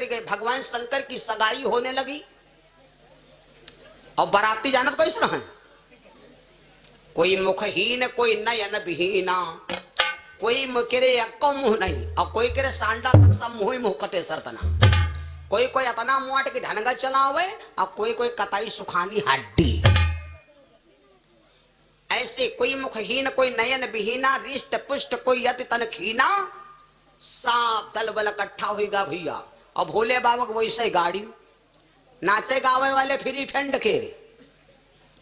गए, भगवान शंकर की सगाई होने लगी और बाराती जानत कैसे रहे, कोई मुखहीन, कोई नयन विहीना, कोई मुकेरे अक्को मुंह नहीं और कोई करे सांडा तक सब मुंह मुंह कटे सरतना, कोई कोई अतना मुआट की ढनगा चलावे और कोई कोई कताई सुखानी हड्डी। ऐसे कोई मुखहीन, कोई नयन विहीना, रिष्ट पुष्ट कोई यति तन खीना, साफ दल बल इकट्ठा होगा भैया। और भोले बाबा को वैसे गाड़ी नाचे गावे वाले फ्री फंड के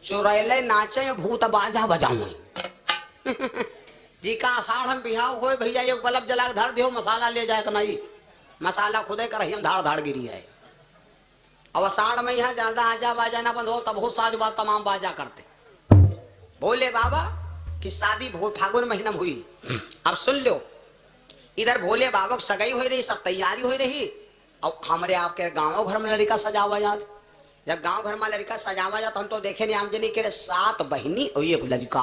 चुरैले नाचे भूत बाजा बजाऊ जी का आषाढ़ हम बिहाव हो भैया, एक बल्ब जला धर दियो, मसाला ले जाए नहीं, मसाला खुदे कर हम धाड़ धाड़ गिरी है। अब आषाढ़ में यहाँ ज्यादा आजा बाजा ना बंद हो तब बहुत सारी बात तमाम बाजा करते। भोले बाबा की शादी फागुन महीना में हुई। अब सुन लो, इधर भोले बाबा की सगाई हो रही, सब तैयारी हो रही और हमारे आपके गाँव घर में लड़का सजावा जात। जब गांव घर में लड़का सजावा जाता हम तो देखे नहीं, आम जनी के 7 बहनी और एक लड़का।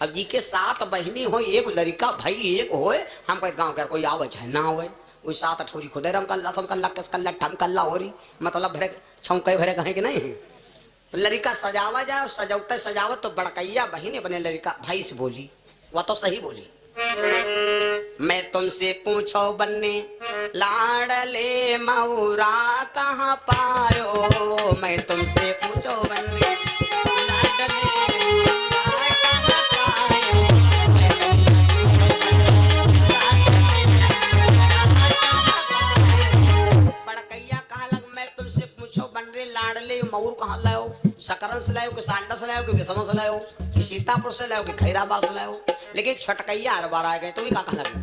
अब जी के 7 बहनी हो एक लड़का भाई एक होए, हम कहे गाँव घर कोई आवे चाहे ना आवे, वही 7 ठोरी खुदे रम कल्ला थम कल्ला कस कल्ला ठम कल्ला हो रही, मतलब भरे छौके भरे कहे कि नहीं। लड़का सजावा जाए, सजौते सजावत तो बड़कैया बहनी बने लड़का भाई से बोली, वह तो सही बोली, मैं तुमसे पूछो बन्ने लाडले मऊरा कहाँ पायो, मैं तुमसे पूछो बन्ने लाडले मऊरा कहाँ पायो, बड़कैया कहा लग मैं तुमसे पूछो बन्ने लाडले मऊर कहाँ लायो, सकरन से लायो कि सांडा से लायो कि विषम से लायो कि सीतापुर से लायो कि खैराबाद से लायो। लेकिन छटकैया हर बार आ गए तो भी का लगे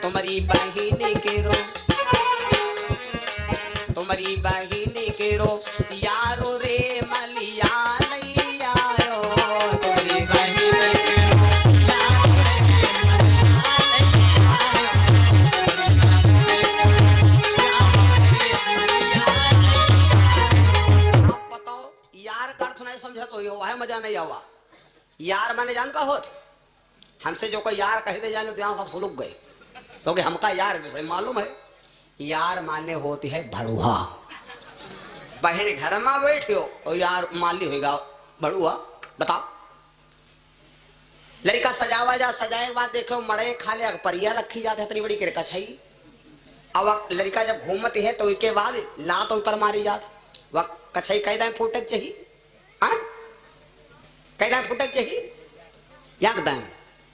तुम्हारी बहिनी के रो, तुम्हारी बहिनी के रो यारो रे मलिया नहीं आयो, तुम्हारी बहिनी के रो यारो रे। आप बताओ यार का अर्थ नहीं समझा तो यो है मजा नहीं आवा। यार माने जान का होत, हमसे जो कोई यार कहते जाने तो यहाँ सब सुलग गए, क्योंकि हमका यार विषय मालूम है। यार माने होती है भड़ुआ, बहन घर में बैठे हो और यार माली होगा भड़ुआ। बताओ लड़का सजावा जा, सजाए के बाद देखो मड़े खाले परिया रखी जाती है इतनी बड़ी के कछई। अब लड़का जब घूमती है तो इसके बाद लात ऊपर मारी जाती, वह कछई कैदा फूटक चाहिए, हाँ कैदा फुटक चाहिए एकदम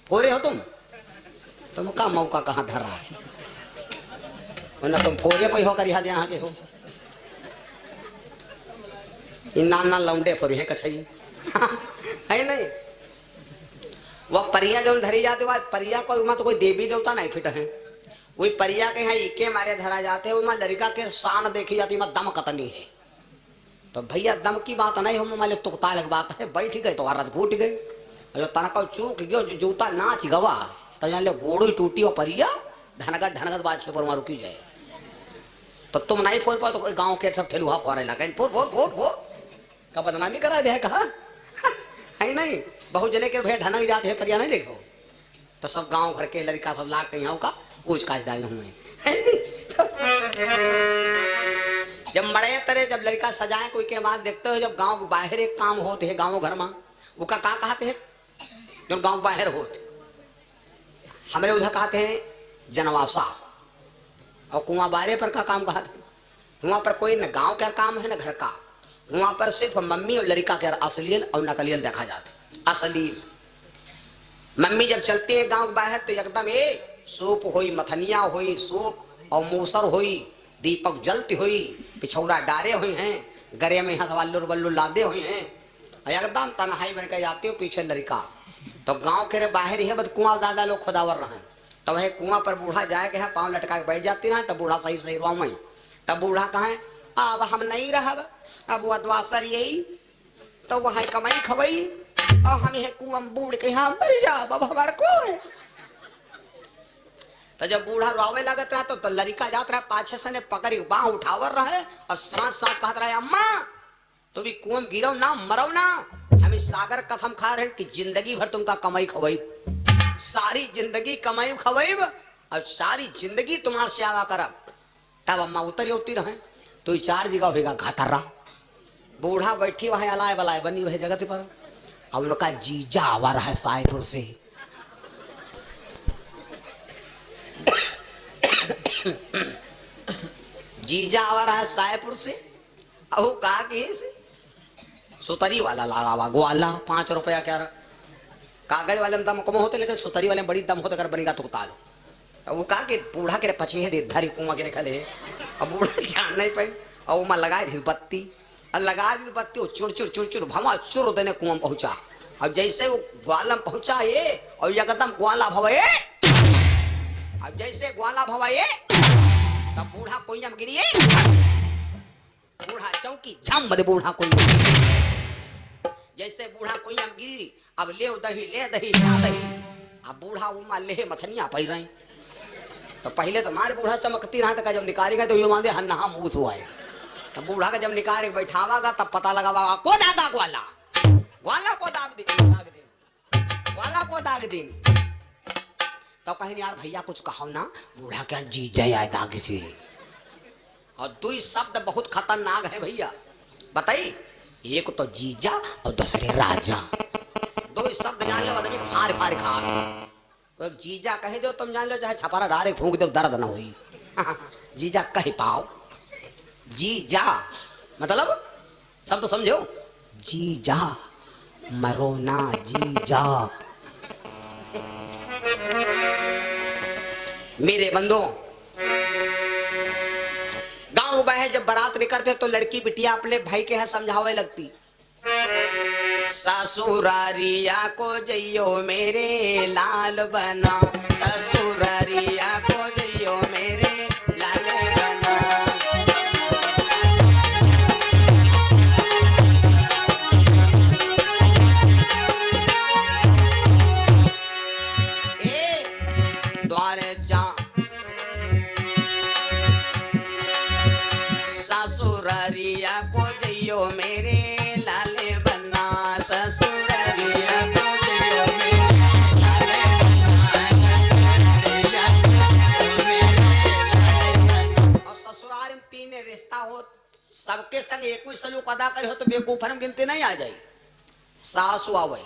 फोरे हो तुम का मौका कहाँ धरा वरना तुम फोरे पे होकर यहाँ के हो। इन नाना लौंडे फोरे हैं कछई है नहीं। वह परिया जो धरी जाते बाद परिया को तो कोई देवी देवता नहीं फिट है, वही परिया के यहाँ इके मारे धरा जाते हैं, वहाँ लड़का के शान देखी जाती है, दम कतनी है। तो भैया दम की बात नहीं हो, माले तुकता लग बात है, बैठ गए तो हारत फूट गई, जो तनका चूक गयो जूता नाच गवा तो यहाँ ले गोड़ो टूटी और परिया धनगत धनगत बात छे पर मारू की जाए। तो तुम नहीं फोड़ पाओ तो कोई गांव के सब ठेलुहा फोड़े लगे, फोड़ फोड़ फोड़ फोड़ का बदनामी करा दे कहा है नहीं। बहुत जने के भैया ढनक जाते हैं परिया नहीं देखो, तो सब गांव भर के लड़का सब लाग के यहाँ का पूछ काछ डाले हुए। जब बड़े तरह जब लड़का सजाए कोई के बाद देखते हो, जब गांव बाहर एक काम होते है गांव घर में, वो का कहते हैं जब गांव बाहर होते, हमारे उधर कहते हैं जनवासा, और कुआं बारे पर का काम कहते हैं। वहां पर कोई न गांव का काम है न घर का, वहां पर सिर्फ मम्मी और लड़का के असलियल और नकलियल देखा जाता। असलील मम्मी जब चलती है गांव बाहर तो एकदम ये सूप हुई, मथनिया हुई, सूप और मूसर हुई, दीपक जलती हुई, पिछौरा डारे हुए हैं, गरे में हथवाल्लुर बल्लू लादे हुए हैं, एकदम तन्हाई बन के जाती हो पीछे लड़का। तो गांव के बाहर ही है बस कुआं दादा लोग खुदावर रहे, तो वह कुआं पर बूढ़ा जाए के है पाँव लटका के बैठ जाती ना, तब बूढ़ा सही सही रुआ, तब बूढ़ा कहे अब हम नहीं रह, अब वह द्वासर यही तो वह कमाई खबई और हम ये कुआं बूढ़ के यहाँ मर जा अब हमारे को है। तो जब बूढ़ा रोवे लगत रहा तो लड़का जात रहा पाछे से ने पकड़ी बाह उठावर रहे और सांस सांस कहत रहे अम्मा तो भी कुआं गिरो ना मरो ना, हमें सागर कथम खा रहे कि जिंदगी भर तुमका कमाई खवाई, सारी जिंदगी कमाई खवाई और सारी जिंदगी तुम्हारे सेवा करब, तब अम्मा उतर उतरी रहे तो 4 जगह होगा घातरा। बूढ़ा बैठी वहां अलाय बलाय बनी वह जगत पर। अब उनका जीजा आवा रहा है सायपुर से। जीजा आवा रहा है सायपुर से। अहो कहा कि सुतरी वाला लावा ग्वाला 5 रुपया क्या रहा। कागज वाले में दम कम होते लेकिन सुतरी वाले में बड़ी दम होते, अगर बनेगा तो उतार लो। वो कहा कि बूढ़ा के पचे दे धारी कुआं के खले। अब बूढ़ा जान नहीं पाई और मैं लगा दी बत्ती और लगा दी बत्ती, वो चुर चुर चुर चुर भमा चुर देने कुआं पहुंचा। अब जैसे वो ग्वालम पहुंचा ये और एकदम ग्वाला भवाए। अब जैसे ग्वाला भवाए तब बूढ़ा कुइया में गिरी। बूढ़ा चौकी झम दे बूढ़ा कुइया। जैसे बूढ़ा कुइया में गिरी अब ले दही ले दही ला दही। अब बूढ़ा उमा ले मथनिया पै रही। तो पहले तो मारे बूढ़ा चमकती रहा था, जब निकालेगा तो ये मानते हन्ना मुंह हुआ है। तो बूढ़ा का जब निकाल बैठावागा तब पता लगावा को दादा ग्वाला ग्वाला को दाग दे ग्वाला को दाग दे। तो कहीं यार भैया कुछ कहो ना, बूढ़ा क्या जीजा आए दाग से। और 2 शब्द बहुत खतरनाक है भैया, बताइए। एक तो जीजा और दूसरे राजा। 2 शब्द जान लो आदमी फाड़ फाड़ खा। तो जीजा कहे जो तुम जान लो, चाहे छपारा डारे फूंक दो दर्द ना हुई। जीजा कह पाओ। जीजा मतलब शब्द समझो। जीजा मरो ना जीजा। मेरे बंदो गांव बहे जब बारात निकलते तो लड़की बिटिया अपने भाई के यहाँ समझावे लगती। ससुरारिया को जइयो मेरे लाल बना, ससुरारिया को जइयो मेरे लाल बना। ए द्वार जा ससुरारिया को जइयो मेरे लाल बना, ससुरारिया को जइयो मेरे लाल बना। और ससुराल में 3 रिश्ता हो, सबके संग एक ही सलूक अदा करे हो तो बेवकूफ हम गिनते नहीं आ जाए। सास आवे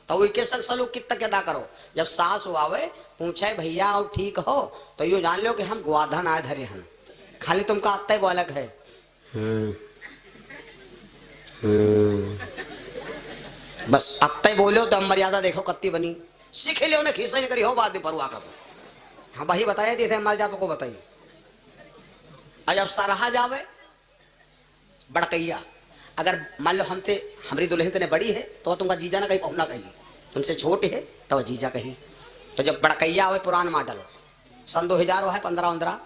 तो उनके संग सलूक कितना के अदा करो। जब सास आवे पूछे भैया और ठीक हो तो यो जान लो कि हम ग्वाधन आए धरे हैं, खाली तुमका आत्ता ही बालक है। बस अत्ता ही बोलो तो मर्यादा देखो कत्ती बनी। सीख ले उन्हें खींच नहीं करी हो बाद में परवा का। हाँ वही बताया थे मर जा को बताइए। और जब सराहा जावे बड़कैया, अगर मान लो हमसे हमारी दुल्हन तेने बड़ी है तो तुमका जीजा ना कही पहुना कही, तुमसे छोटे है तो जीजा कही। तो जब बड़कैया आवे पुरान मॉडल सन 2000 है 15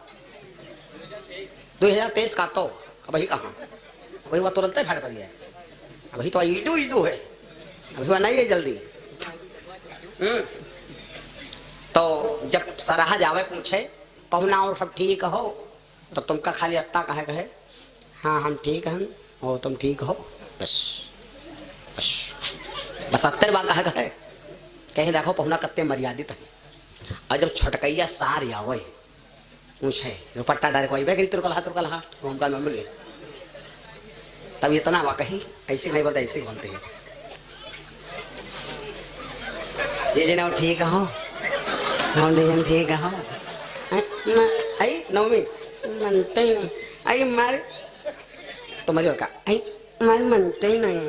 2023 का तो वही कहाँ वही वह तुरंत फाड़ पड़ी है। वही तो ईडू ईडू है, अभी वह नहीं है जल्दी। तो जब सराहा जावे पूछे पहुना और सब ठीक हो तो तुमका खाली अत्ता कहे हाँ हम ठीक हैं और तुम ठीक हो। बस बस बस 70 बार कहे कहीं देखो पहुना कत्ते मर्यादित है। और जब छोटकैया सार आवे पूछे दुपट्टा डायरेक्ट वही बैग तुरकल हाथ उनका में मिले तब इतना वा कहीं ऐसे नहीं बोलते, ऐसे बोलते हैं ये जना ठीक हो हम ठीक हो। आई नवमी मनते ही नहीं आई मार तो मरी का आई मार मनते ही नहीं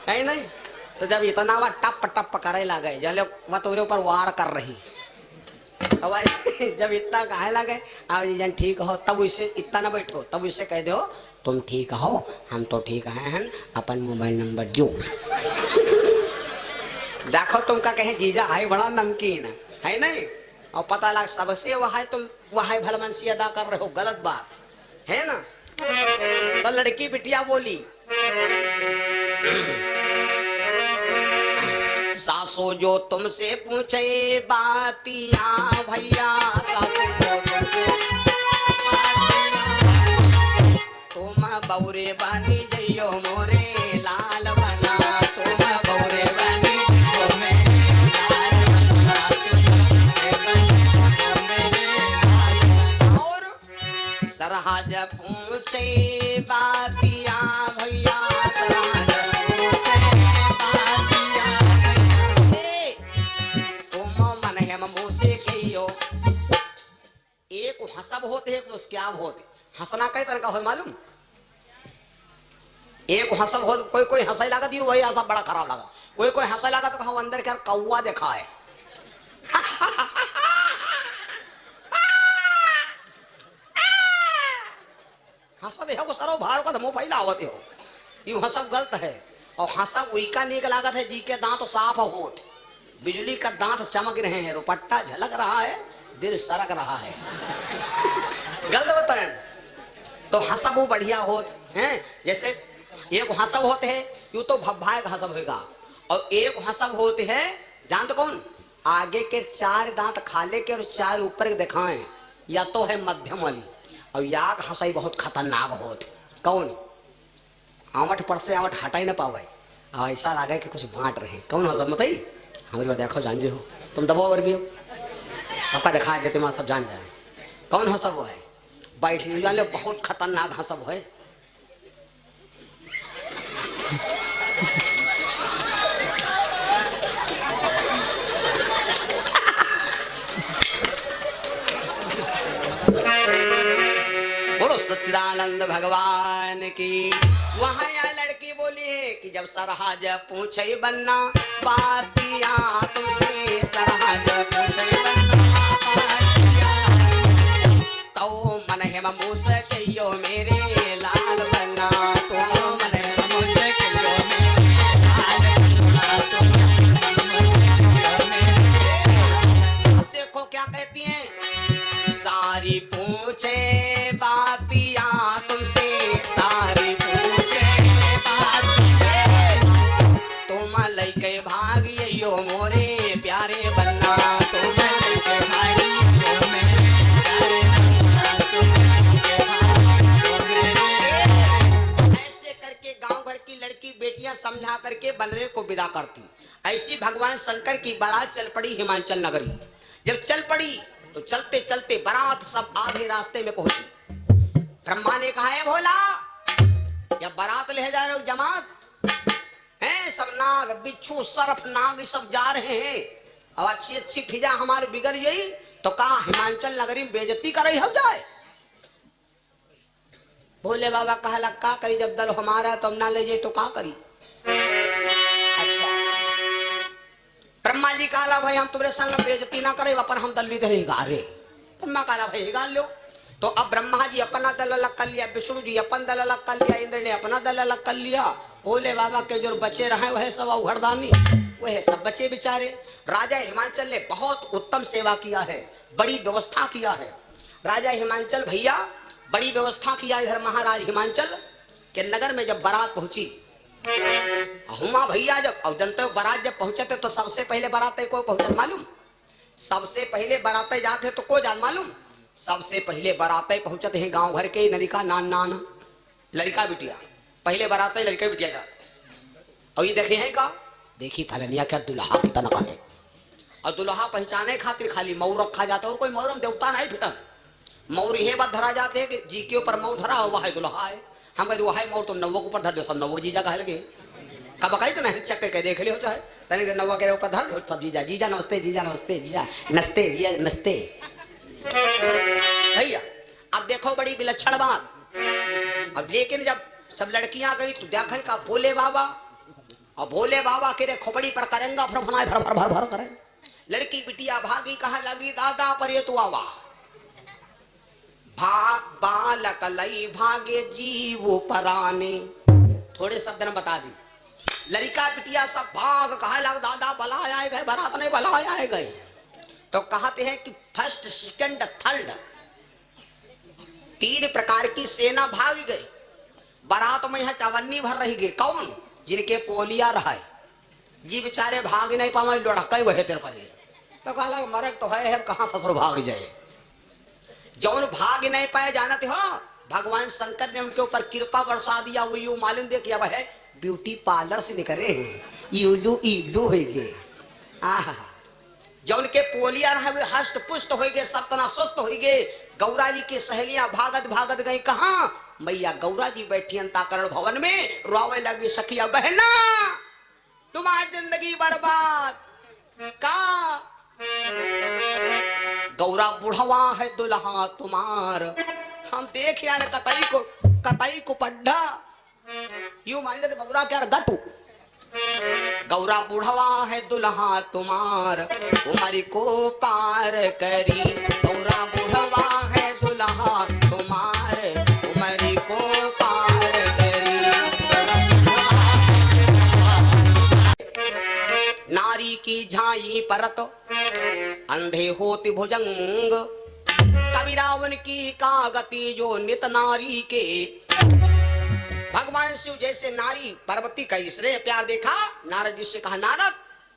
है नहीं। तो जब इतना वा टप टप करे लगे जब वह तो ऊपर वार कर रही जब इतना कहे लगे आप ठीक हो तब उससे इतना ना बैठो, तब उससे कह दो तुम ठीक हो हम तो ठीक हैं अपन मोबाइल नंबर दो। देखो तुमका कहे जीजा है बड़ा नमकीन है नहीं और पता लग सबसे वह है तुम वह भलमनसी अदा कर रहे हो, गलत बात है ना। तो लड़की बिटिया बोली सासू जो तुमसे पूछे बातियां भैया, सासू जो तुमसे तुम बौरे बानी जइयो मोरे लाल बना, तुम बौरे बानी जइयो मोरे लाल बना। सरहज पूछे बातिया भैया सरहज पूछे बातिया तुम मन है मुँह से कहियो। एक हसब होते एक मुस्कियाब होते। हंसना कई तरह का हो मालूम। एक हंसब हो कोई कोई हंसाई लागत ही वही हंसा बड़ा खराब लगा। कोई कोई हंसाई लागत तो कहा अंदर क्या कौवा देखा है। हंसा देखो सरो भार का मुंह फैला आवते हो यू हंसब गलत है। और हंसब वही का नीक लागत है जी के दांत साफ होत बिजली का दांत चमक रहे हैं रुपट्टा झलक रहा है दिल सरक रहा है। गलत बताएं तो हंसब वो बढ़िया होत हैं। जैसे एक हंसब होते हैं यूं तो भब्भाए का हंसब होगा और एक हंसब होते हैं जानते कौन आगे के 4 दांत खाले के और 4 ऊपर के दिखाएं या तो है मध्यम वाली और याक हंसाई बहुत खतरनाक होत। कौन आवट पर से आवट हटा ही ना पावे और ऐसा लगे कि कुछ बांट रहे। कौन हंसब बताई हमारी बार देखो जान हो तुम दबाओ और भी हो आपका दिखा देते मैं सब जान जाए कौन हंसब वो है। बैठ जान लो बहुत खतरनाक हंसब है। बोलो सच्चिदानंद भगवान की। वहां यह लड़की बोली है कि जब सरहज पूछे बनना बातिया तुमसे सरहज पूछे बनना तो मन है मुँह से कहियो मेरे लाल बनना तो मन है मुँह से कहियो मेरे लाल बनना। देखो क्या कहती हैं सारी पूछे बातिया तुमसे सारी पूछे बातिया तुम लइके भागियो मोरे प्यारे बनना तुम लइके भागियो मेरे प्यारे बनना। ऐसे करके गांव भर की लड़की बेटियां समझा करके बनरे को विदा करती। ऐसी भगवान शंकर की बारात चल पड़ी हिमाचल नगरी। जब चल पड़ी तो चलते चलते बारात सब आधे रास्ते में पहुंची। ब्रह्मा ने कहा है भोला या बारात ले जा रहे हो जमात हैं सब नाग बिच्छू सरफ नाग सब जा रहे हैं और अच्छी अच्छी फिजा हमारे बिगड़ गई तो कहा हिमाचल नगरी में बेइज्जती कर रही हो जाए। भोले बाबा कहा लक्का करी जब दल हमारा तो हम ना ले जाए तो का करी। अच्छा ब्रह्मा जी कहा भाई हम तुम्हारे संग बेइज्जती ना करे अपन हम दल ली गारे। ब्रह्मा कहा भाई गाल लो। तो अब ब्रह्मा जी अपना दल अलग कर लिया विष्णु जी अपन दल अलग कर लिया इंद्र ने अपना दल अलग कर लिया। भोले बाबा के जो बचे रहे वह सब उघड़दानी वह सब बचे बेचारे। राजा हिमाचल ने बहुत उत्तम सेवा किया है बड़ी व्यवस्था किया है। राजा हिमाचल भैया बड़ी व्यवस्था किया इधर महाराज हिमाचल के नगर में जब बारात पहुंची हुमा भैया जब और जनता बारात जब पहुंचे थे तो सबसे पहले बारात को पहुंचत मालूम। सबसे पहले बाराते जाते तो को जान मालूम। सबसे पहले बाराते पहुंचते हैं गांव भर के लड़का नान नान लड़का बिटिया पहले बाराते लड़का बिटिया जाते और ये देखे हैं का देखी फलनिया क्या दुल्हा कितना का है और दुल्हा पहचाने खातिर खाली मऊ रखा जाता और कोई मौरम देवता नहीं फिटन मौर ये बात धरा जाते हैं कि जी के ऊपर मऊ धरा हुआ है दुल्हा है। हम कहते वह है मौर तुम नवो के ऊपर धर दो सब नवो जीजा कह लगे कब कही तो नहीं चक के देख लियो चाहे तनी नवा के ऊपर धर दो सब जीजा जीजा नमस्ते जीजा नमस्ते जीजा नमस्ते जीजा नमस्ते। भैया अब देखो बड़ी विलक्षण बात। अब लेकिन जब सब लड़कियां गई तो देखन का भोले बाबा और भोले बाबा के रे खोपड़ी पर करेंगा भर भर भर भर भर करें। लड़की बिटिया भागी कहा लगी दादा पर ये तो आवा भाग बालक लई भागे जीव पराने। थोड़े शब्द ने बता दी लड़का बिटिया सब भाग कहा लग दादा बला आए गए बारात नहीं बला आए गए। तो कहते हैं कि फर्स्ट सेकंड थर्ड 3 प्रकार की सेना भाग गई। बारात में यहाँ चवन्नी भर रही गई कौन जिनके पोलिया रहा जी बेचारे भाग नहीं पावे लड़का वह तेरे पर तो कहा मरक तो है कहाँ ससुर भाग जाए। जौन भाग नहीं पाए जानते हो भगवान शंकर ने उनके ऊपर कृपा बरसा दिया वो यू मालूम दे किया वह ब्यूटी पार्लर से निकले यूजू ईजू हो गए। जब उनके पोलिया रहे हष्ट पुष्ट हो गए, सब तना स्वस्थ हो गए। गौरा जी की सहेलियां भागत भागत गई कहा, मैया गौरा जी बैठी अंताकरण भवन में, रोवे लगी सखिया बहना तुम्हारी जिंदगी बर्बाद का, गौरा बुढ़वा है दुल्हा तुम्हार, हम देख यार कतई को पड्ढा यू मान लेते बबुरा क्या गटू, गौरा बुढ़वा है दुल्हा तुम्हार उमर को पार करी, गौरा बुढ़वा है दुल्हा तुम्हार उमर को पार करी। नारी की झाई परत अंधे होती भुजंग, कबीरा उनकी का गति जो नित नारी के, भगवान शिव जैसे नारी पार्वती का इसलिए प्यार देखा, नारद जी से कहा नारद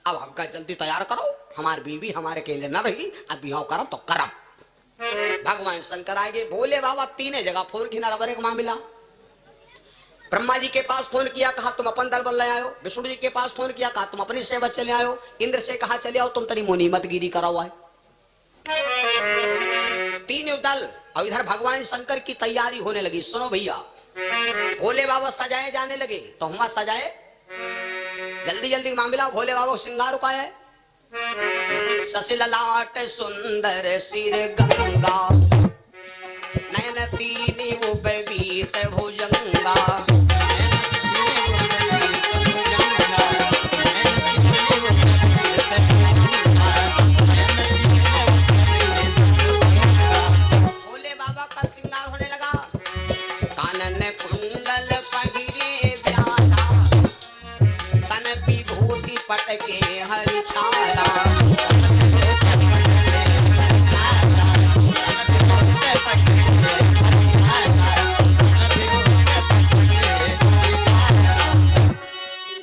अब हमका जल्दी तैयार करो, हमारी बीवी हमारे के लिए न रही, अब बिहाव करो तो करब। भगवान शंकर आगे भोले बाबा तीन जगह फोन की नरबर एक मामला, ब्रह्मा जी के पास फोन किया, कहा तुम अपन दल बल ले आयो, विष्णु जी के पास फोन किया, कहा तुम अपनी सेवा चले आयो, इंद्र से कहा चले आओ तुम तनी मुनि मत गिरी कराओ है। तीन दल और इधर भगवान शंकर की तैयारी होने लगी। सुनो भैया, भोले बाबा सजाए जाने लगे तो हम सजाए जल्दी जल्दी मामला, भोले बाबा श्रृंगार का है, ससिललाट सुंदर सिर गंगा, नयन तीन उपवीत भुजंगा, भोले बाबा का श्रृंगार होने लगा, कानन कुंडल पहिरे व्याला, तन विभूति पटके हरि छाला,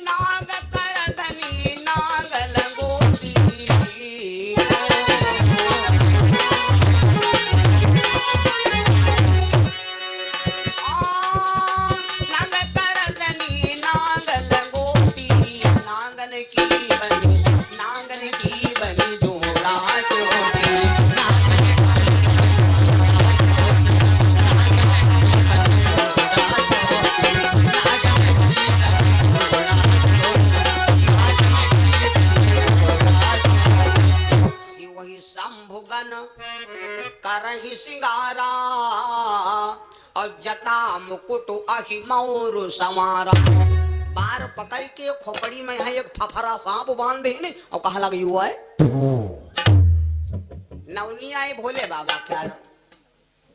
नाग करधनी नाग लंगोटी, नांगन की बनी जोड़ा चोटी, वही शंभुगन करहि सिंगारा, और जटा मुकुट अहि मोर समारा, बार पकड़ के खोपड़ी में है एक फफरा सांप बांधे ने और कहा लग युवा है नवनिया है भोले बाबा क्या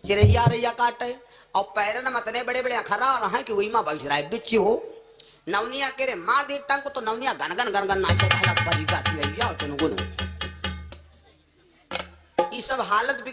चिड़ैया रैया काटे और पैरन मतने बड़े बड़े अखरा रहा कि वही माँ बैठ रहा है बिच्ची हो, नवनिया के रे मार दे टंग तो नवनिया गनगन गनगन नाचे कहला बड़ी गाती रैया और गुनु, ये सब हालत बिगड़